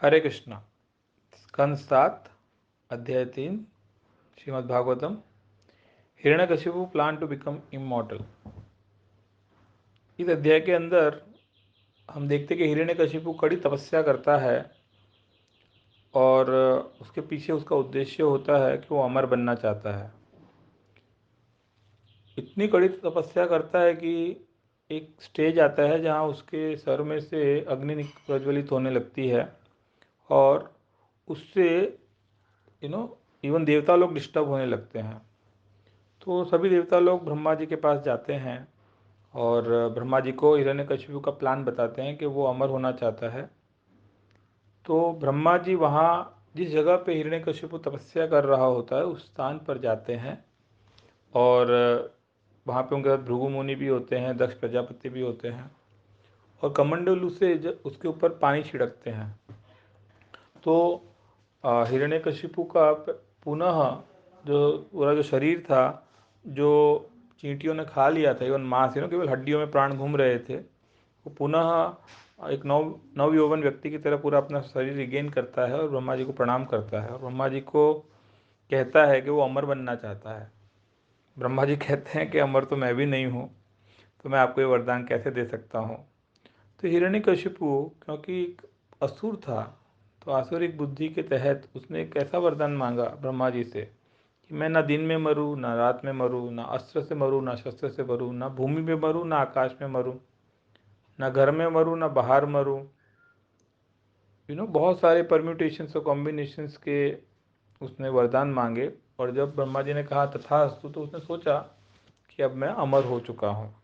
हरे कृष्णा। स्कंद 7 अध्याय 3 Srimad Bhagavatam. Hiranyakashipu plan to become immortal. इस अध्याय के अंदर हम देखते कि हिरण्यकशिपु कड़ी तपस्या करता है और उसके पीछे उसका उद्देश्य होता है कि वो अमर बनना चाहता है। इतनी कड़ी तपस्या करता है कि एक स्टेज आता है जहाँ उसके सर में से अग्नि प्रज्वलित होने लगती है और उससे इवन देवता लोग डिस्टर्ब होने लगते हैं। तो सभी देवता लोग ब्रह्मा जी के पास जाते हैं और ब्रह्मा जी को हिरण्यकशिपु का प्लान बताते हैं कि वो अमर होना चाहता है। तो ब्रह्मा जी वहाँ जिस जगह पे हिरण्यकशिपु तपस्या कर रहा होता है उस स्थान पर जाते हैं और वहाँ पे उनके साथ भृगु मुनि भी होते हैं, दक्ष प्रजापति भी होते हैं और कमंडलू से उसके ऊपर पानी छिड़कते हैं। तो हिरण्यकशिपु का पुनः जो शरीर था, जो चींटियों ने खा लिया था, इवन मांस केवल हड्डियों में प्राण घूम रहे थे, वो पुनः एक नवयौवन व्यक्ति की तरह पूरा अपना शरीर रिगेन करता है और ब्रह्मा जी को प्रणाम करता है और ब्रह्मा जी को कहता है कि वो अमर बनना चाहता है। ब्रह्मा जी कहते हैं कि अमर तो मैं भी नहीं हूँ, तो मैं आपको ये वरदान कैसे दे सकता हूँ। तो हिरण्यकशिपु क्योंकि एक असुर था, तो आसुरिक बुद्धि के तहत उसने एक ऐसा वरदान मांगा ब्रह्मा जी से कि मैं ना दिन में मरूँ, ना रात में मरूँ, ना अस्त्र से मरूँ, ना शस्त्र से मरूँ, ना भूमि में मरूँ, ना आकाश में मरूँ, ना घर में मरूँ, ना बाहर मरूँ। बहुत सारे परम्यूटेशंस और कॉम्बिनेशंस के उसने वरदान मांगे। और जब ब्रह्मा जी ने कहा तथास्तु, तो उसने सोचा कि अब मैं अमर हो चुका हूँ,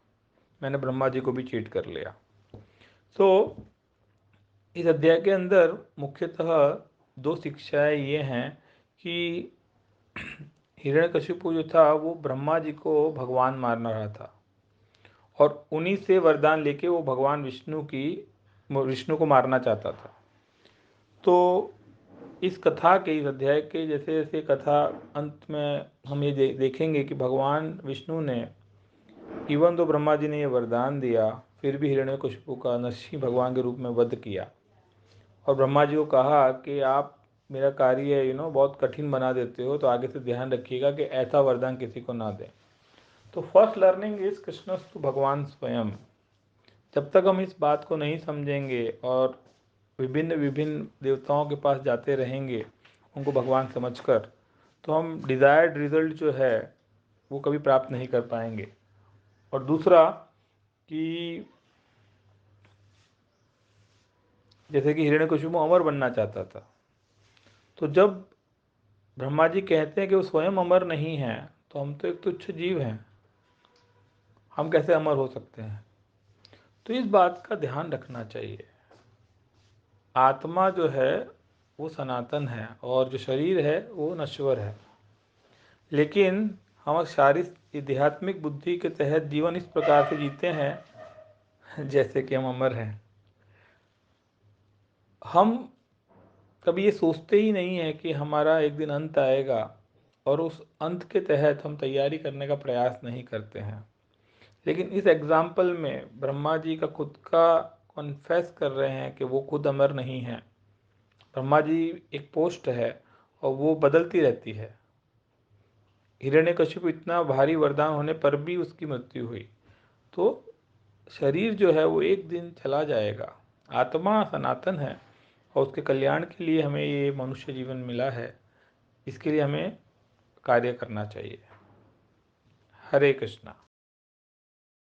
मैंने ब्रह्मा जी को भी चीट कर लिया। तो इस अध्याय के अंदर मुख्यतः दो शिक्षाएं ये हैं कि हिरण्यकशिपु जो था वो ब्रह्मा जी को भगवान मान रहा था और उन्हीं से वरदान लेके वो भगवान विष्णु को मारना चाहता था। तो इस कथा के, इस अध्याय के जैसे जैसे कथा अंत में हम ये देखेंगे कि भगवान विष्णु ने, इवन तो ब्रह्मा जी ने ये वरदान दिया, फिर भी हिरण्यकशिपु का नरसिंह भगवान के रूप में वध किया और ब्रह्मा जी को कहा कि आप मेरा कार्य बहुत कठिन बना देते हो, तो आगे से ध्यान रखिएगा कि ऐसा वरदान किसी को ना दें। तो फर्स्ट लर्निंग इज कृष्णस्तु भगवान स्वयं। जब तक हम इस बात को नहीं समझेंगे और विभिन्न विभिन्न देवताओं के पास जाते रहेंगे उनको भगवान समझकर, तो हम डिज़ायर्ड रिजल्ट जो है वो कभी प्राप्त नहीं कर पाएंगे। और दूसरा कि जैसे कि हिरण्यकशिपु अमर बनना चाहता था, तो जब ब्रह्मा जी कहते हैं कि वो स्वयं अमर नहीं है, तो हम तो एक तुच्छ जीव हैं, हम कैसे अमर हो सकते हैं। तो इस बात का ध्यान रखना चाहिए। आत्मा जो है वो सनातन है और जो शरीर है वो नश्वर है, लेकिन हम शारीरिक आध्यात्मिक बुद्धि के तहत जीवन इस प्रकार से जीते हैं जैसे कि हम अमर हैं। हम कभी ये सोचते ही नहीं है कि हमारा एक दिन अंत आएगा और उस अंत के तहत हम तैयारी करने का प्रयास नहीं करते हैं। लेकिन इस एग्जाम्पल में ब्रह्मा जी का खुद का कॉन्फेस कर रहे हैं कि वो खुद अमर नहीं है। ब्रह्मा जी एक पोस्ट है और वो बदलती रहती है। हिरण्यकशिपु इतना भारी वरदान होने पर भी उसकी मृत्यु हुई। तो शरीर जो है वो एक दिन चला जाएगा, आत्मा सनातन है और उसके कल्याण के लिए हमें ये मनुष्य जीवन मिला है, इसके लिए हमें कार्य करना चाहिए। हरे कृष्णा।